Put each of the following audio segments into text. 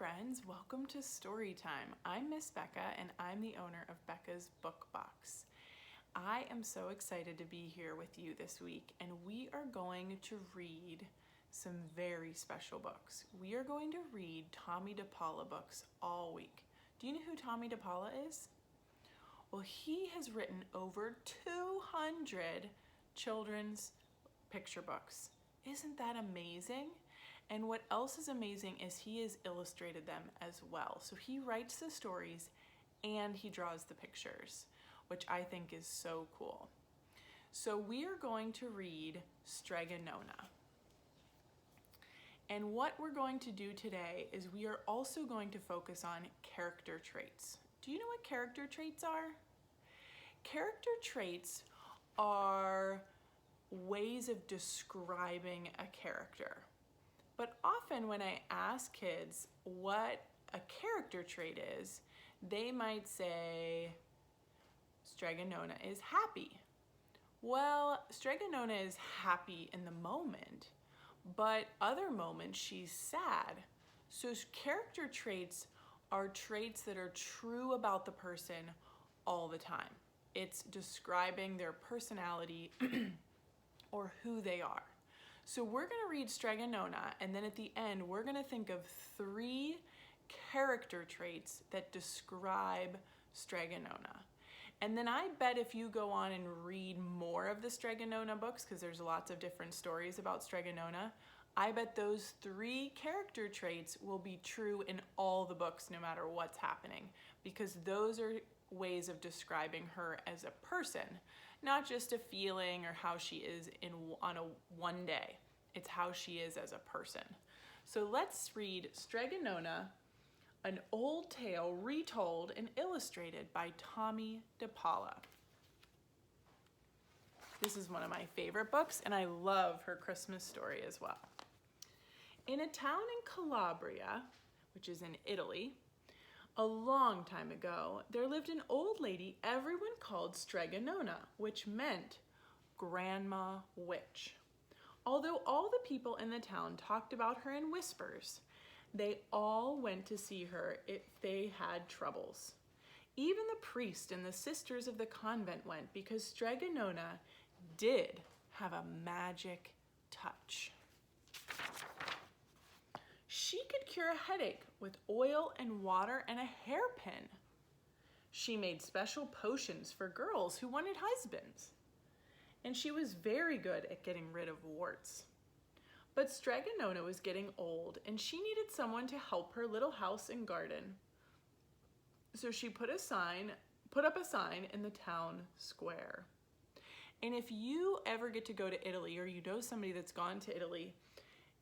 friends, welcome to Storytime. I'm Miss Becca and I'm the owner of Becca's Book Box. I am so excited to be here with you this week and we are going to read some very special books. We are going to read Tommy DePaula books all week. Do you know who Tommy DePaula is? Well, he has written over 200 children's picture books. Isn't that amazing? And what else is amazing is he has illustrated them as well. So he writes the stories and he draws the pictures, which I think is so cool. So we are going to read Strega Nona. And what we're going to do today is we are also going to focus on character traits. Do you know what character traits are? Character traits are ways of describing a character. But often when I ask kids what a character trait is, they might say, Strega Nona is happy. Well, Strega Nona is happy in the moment, but other moments she's sad. So character traits are traits that are true about the person all the time. It's describing their personality or who they are. So we're going to read Strega Nona, and then at the end, we're going to think of 3 character traits that describe Strega Nona. And then I bet if you go on and read more of the Strega Nona books, because there's lots of different stories about Strega Nona, I bet those 3 character traits will be true in all the books, no matter what's happening, because those are ways of describing her as a person. Not just a feeling or how she is on a one day. It's how she is as a person. So let's read Strega Nona, an old tale retold and illustrated by Tommy DePaula. This is one of my favorite books and I love her Christmas story as well. In a town in Calabria, which is in Italy, a long time ago, there lived an old lady everyone called Strega Nona, which meant Grandma Witch. Although all the people in the town talked about her in whispers, they all went to see her if they had troubles. Even the priest and the sisters of the convent went because Strega Nona did have a magic touch. She could cure a headache with oil and water and a hairpin. She made special potions for girls who wanted husbands. And she was very good at getting rid of warts. But Strega Nona was getting old and she needed someone to help her little house and garden. So she put up a sign in the town square. And if you ever get to go to Italy or you know somebody that's gone to Italy,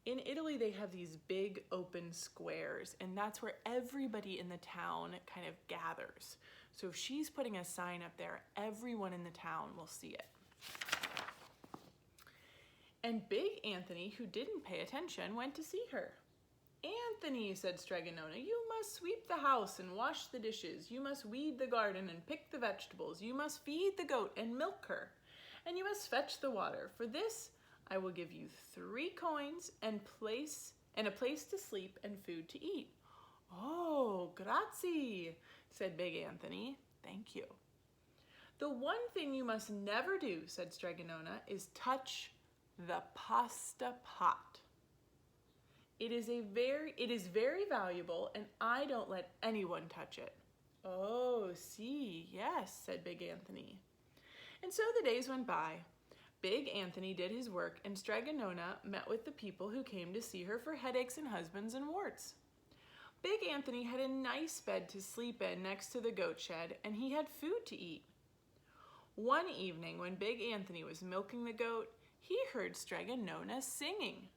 in Italy, they have these big open squares, and that's where everybody in the town kind of gathers. So if she's putting a sign up there, everyone in the town will see it. And Big Anthony, who didn't pay attention, went to see her. Anthony, said Strega Nona, you must sweep the house and wash the dishes. You must weed the garden and pick the vegetables. You must feed the goat and milk her. And you must fetch the water. For this, I will give you 3 coins and a place to sleep and food to eat. Oh, grazie, said Big Anthony. Thank you. The one thing you must never do, said Strega Nona, is touch the pasta pot. It is very valuable and I don't let anyone touch it. Oh, see, yes, said Big Anthony. And so the days went by. Big Anthony did his work and Strega Nona met with the people who came to see her for headaches and husbands and warts. Big Anthony had a nice bed to sleep in next to the goat shed and he had food to eat. One evening when Big Anthony was milking the goat, he heard Strega Nona singing.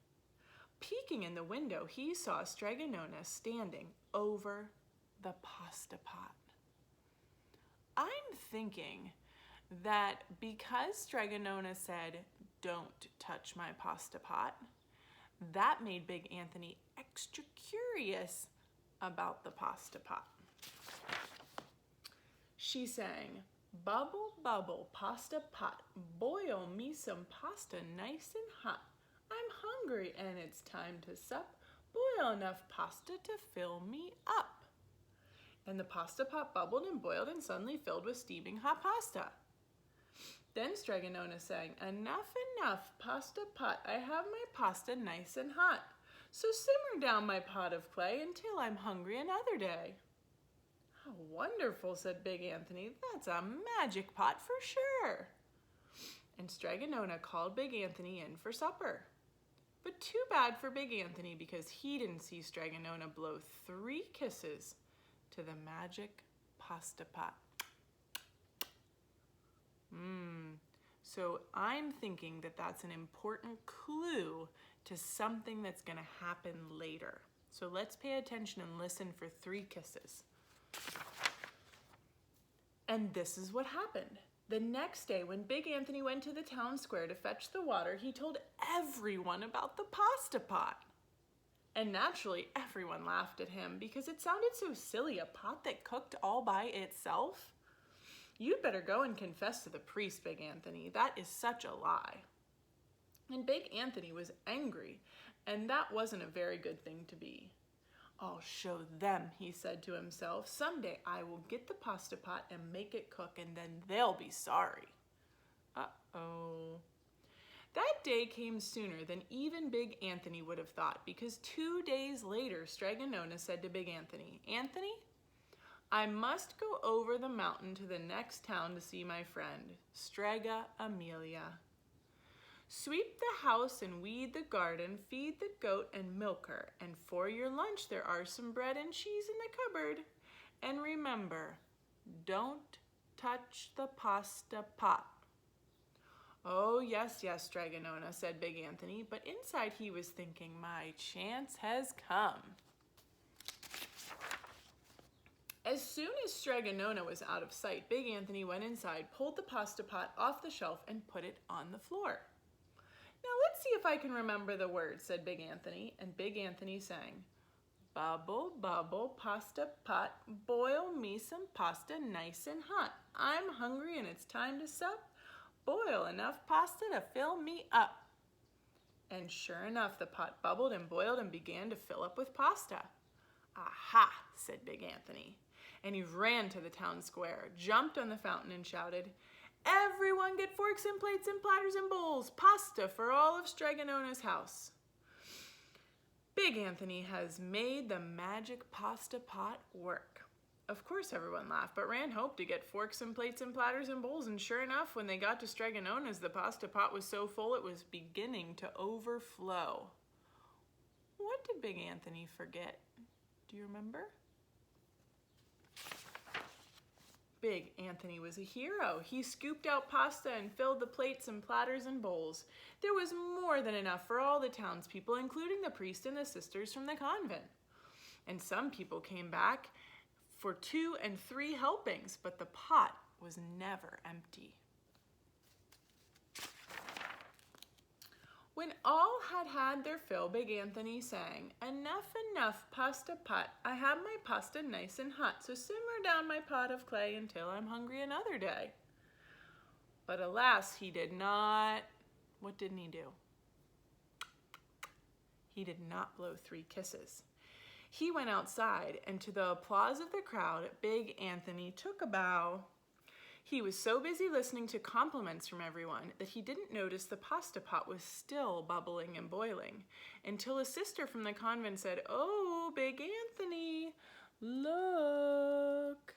Peeking in the window, he saw Strega Nona standing over the pasta pot. I'm thinking that because Strega Nona said, don't touch my pasta pot, that made Big Anthony extra curious about the pasta pot. She sang, bubble, bubble, pasta pot, boil me some pasta nice and hot. I'm hungry and it's time to sup. boil enough pasta to fill me up. And the pasta pot bubbled and boiled and suddenly filled with steaming hot pasta. Then Stregonona sang, enough, enough, pasta pot, I have my pasta nice and hot. So simmer down my pot of clay until I'm hungry another day. How wonderful, said Big Anthony. That's a magic pot for sure. And Stregonona called Big Anthony in for supper. But too bad for Big Anthony because he didn't see Stregonona blow 3 kisses to the magic pasta pot. So I'm thinking that that's an important clue to something that's going to happen later. So let's pay attention and listen for 3 kisses. And this is what happened. The next day, when Big Anthony went to the town square to fetch the water, he told everyone about the pasta pot. And naturally, everyone laughed at him because it sounded so silly, a pot that cooked all by itself. You'd better go and confess to the priest, Big Anthony. That is such a lie. And Big Anthony was angry, and that wasn't a very good thing to be. I'll show them, he said to himself. Someday I will get the pasta pot and make it cook, and then they'll be sorry. Uh-oh. That day came sooner than even Big Anthony would have thought, because 2 days later, Stregonona said to Big Anthony, Anthony, I must go over the mountain to the next town to see my friend, Strega Amelia. Sweep the house and weed the garden, feed the goat and milk her, and for your lunch there are some bread and cheese in the cupboard. And remember, don't touch the pasta pot. Oh, yes, yes, Stregonona, said Big Anthony, but inside he was thinking, my chance has come. As soon as Stregonona was out of sight, Big Anthony went inside, pulled the pasta pot off the shelf, and put it on the floor. Now let's see if I can remember the words, said Big Anthony, and Big Anthony sang, bubble, bubble, pasta pot, boil me some pasta nice and hot. I'm hungry and it's time to sup. Boil enough pasta to fill me up. And sure enough, the pot bubbled and boiled and began to fill up with pasta. Aha, said Big Anthony. And he ran to the town square, jumped on the fountain and shouted, everyone get forks and plates and platters and bowls, pasta for all of Stregonona's house. Big Anthony has made the magic pasta pot work. Of course everyone laughed, but Ran hoped to get forks and plates and platters and bowls, and sure enough, when they got to Stregonona's, the pasta pot was so full it was beginning to overflow. What did Big Anthony forget? Do you remember? Big Anthony was a hero. He scooped out pasta and filled the plates and platters and bowls. There was more than enough for all the townspeople, including the priest and the sisters from the convent. And some people came back for 2 and 3 helpings, but the pot was never empty. When all had had their fill, Big Anthony sang, enough, enough, pasta pot. I have my pasta nice and hot, so simmer down my pot of clay until I'm hungry another day. But alas, he did not. What didn't he do? He did not blow 3 kisses. He went outside, and to the applause of the crowd, Big Anthony took a bow. He was so busy listening to compliments from everyone that he didn't notice the pasta pot was still bubbling and boiling, until a sister from the convent said, oh, Big Anthony, look.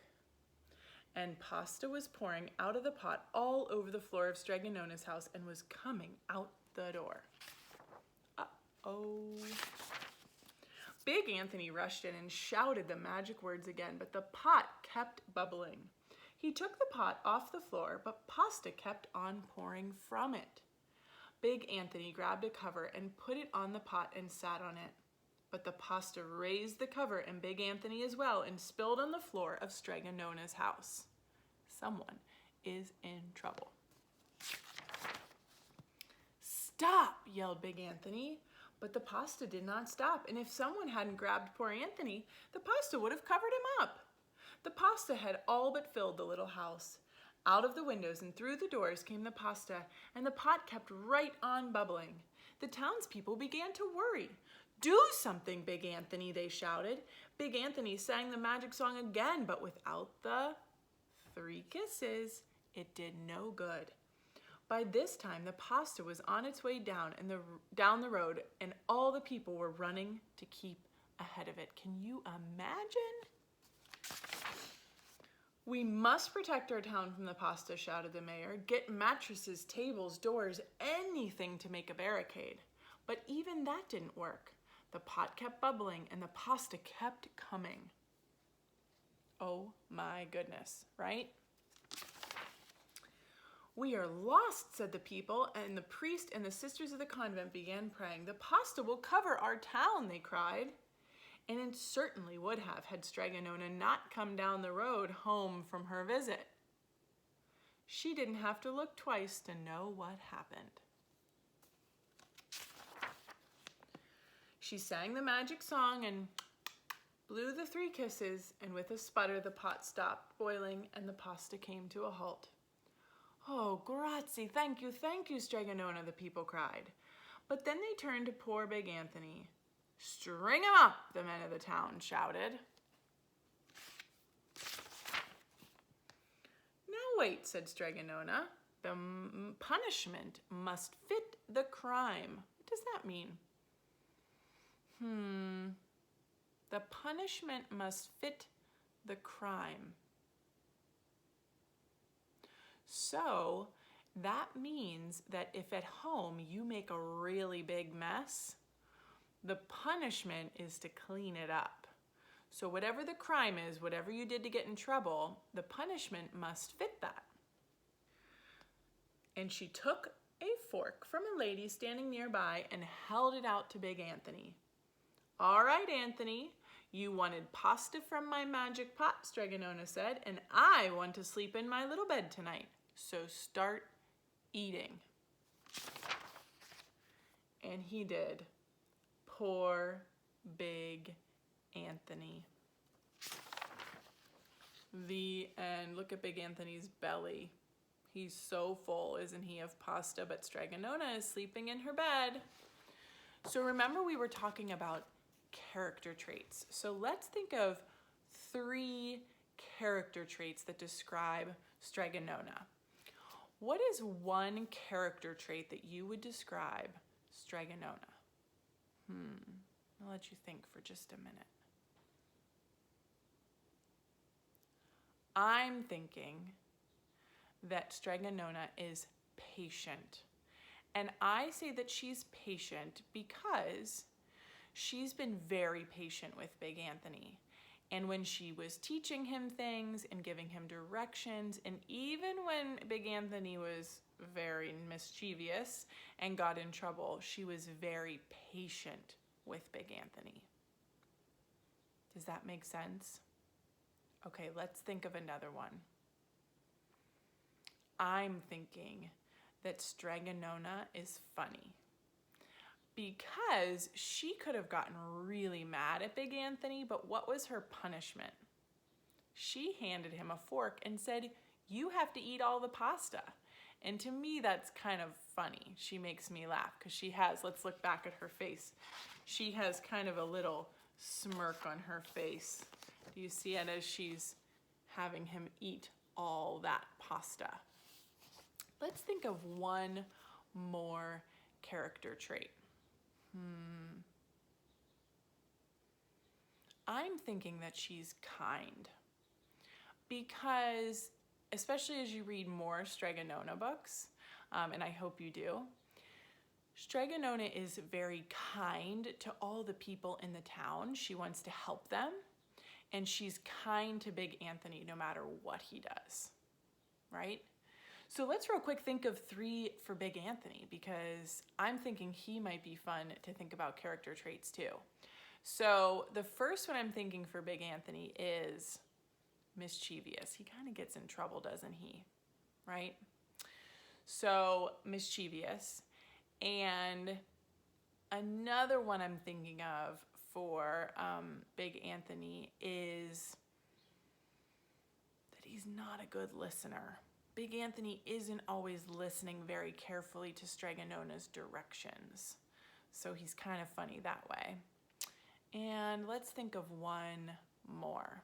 And pasta was pouring out of the pot all over the floor of Stregonona's house and was coming out the door. Uh-oh. Big Anthony rushed in and shouted the magic words again, but the pot kept bubbling. He took the pot off the floor, but pasta kept on pouring from it. Big Anthony grabbed a cover and put it on the pot and sat on it. But the pasta raised the cover and Big Anthony as well and spilled on the floor of Stregonona's house. Someone is in trouble. Stop, yelled Big Anthony. But the pasta did not stop, and if someone hadn't grabbed poor Anthony, the pasta would have covered him up. The pasta had all but filled the little house. Out of the windows and through the doors came the pasta, and the pot kept right on bubbling. The townspeople began to worry. Do something, Big Anthony, they shouted. Big Anthony sang the magic song again, but without the 3 kisses, it did no good. By this time, the pasta was on its way down the road, and all the people were running to keep ahead of it. Can you imagine? We must protect our town from the pasta, shouted the mayor. Get mattresses, tables, doors, anything to make a barricade. But even that didn't work. The pot kept bubbling and the pasta kept coming. Oh my goodness, right? We are lost, said the people, and the priest and the sisters of the convent began praying. The pasta will cover our town, they cried. And it certainly would have had Stregonona not come down the road home from her visit. She didn't have to look twice to know what happened. She sang the magic song and blew the 3 kisses, and with a sputter the pot stopped boiling and the pasta came to a halt. Oh, grazie, thank you, Stregonona, the people cried. But then they turned to poor Big Anthony. String him up, the men of the town shouted. Now wait, said Stregonona. The punishment must fit the crime. What does that mean? The punishment must fit the crime. So that means that if at home you make a really big mess, the punishment is to clean it up. So whatever the crime is, whatever you did to get in trouble, the punishment must fit that. And she took a fork from a lady standing nearby and held it out to Big Anthony. All right, Anthony, you wanted pasta from my magic pot, Stregonona said, and I want to sleep in my little bed tonight. So start eating. And he did. Poor Big Anthony. The end. Look at Big Anthony's belly. He's so full, isn't he, of pasta, but Stregonona is sleeping in her bed. So remember we were talking about character traits. So let's think of 3 character traits that describe Stregonona. What is one character trait that you would describe Stregonona? I'll let you think for just a minute. I'm thinking that Stregonona is patient. And I say that she's patient because she's been very patient with Big Anthony. And when she was teaching him things and giving him directions, and even when Big Anthony was very mischievous and got in trouble, she was very patient with Big Anthony. Does that make sense? Okay, let's think of another one. I'm thinking that Stregonona is funny because she could have gotten really mad at Big Anthony, but what was her punishment? She handed him a fork and said, you have to eat all the pasta. And to me, that's kind of funny. She makes me laugh because she has, let's look back at her face. She has kind of a little smirk on her face. Do you see it as she's having him eat all that pasta? Let's think of one more character trait. I'm thinking that she's kind because, especially as you read more Stregonona books, and I hope you do, Stregonona is very kind to all the people in the town. She wants to help them, and she's kind to Big Anthony no matter what he does, right? So let's real quick think of 3 for Big Anthony because I'm thinking he might be fun to think about character traits too. So the first one I'm thinking for Big Anthony is Mischievious. He kind of gets in trouble, doesn't he? Right? So Mischievious. And another one I'm thinking of for Big Anthony is that he's not a good listener. Big Anthony isn't always listening very carefully to Stregonona's directions. So he's kind of funny that way. And let's think of one more.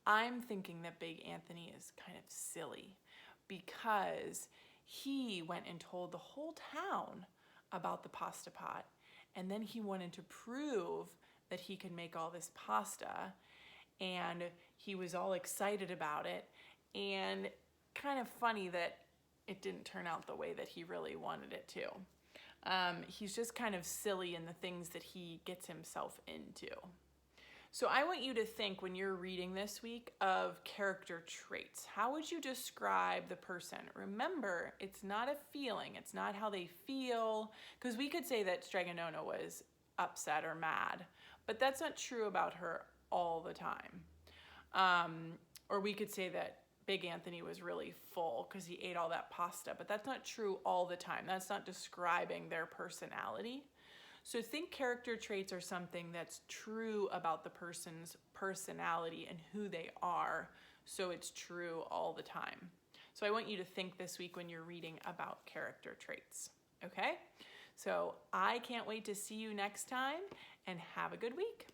I'm thinking that Big Anthony is kind of silly because he went and told the whole town about the pasta pot, and then he wanted to prove that he could make all this pasta, and he was all excited about it, and kind of funny that it didn't turn out the way that he really wanted it to. He's just kind of silly in the things that he gets himself into. So I want you to think, when you're reading this week, of character traits. How would you describe the person? Remember, it's not a feeling. It's not how they feel. Because we could say that Stregonona was upset or mad, but that's not true about her all the time. Or we could say that Big Anthony was really full because he ate all that pasta, but that's not true all the time. That's not describing their personality. So think character traits are something that's true about the person's personality and who they are, so it's true all the time. So I want you to think this week when you're reading about character traits, okay? So I can't wait to see you next time, and have a good week.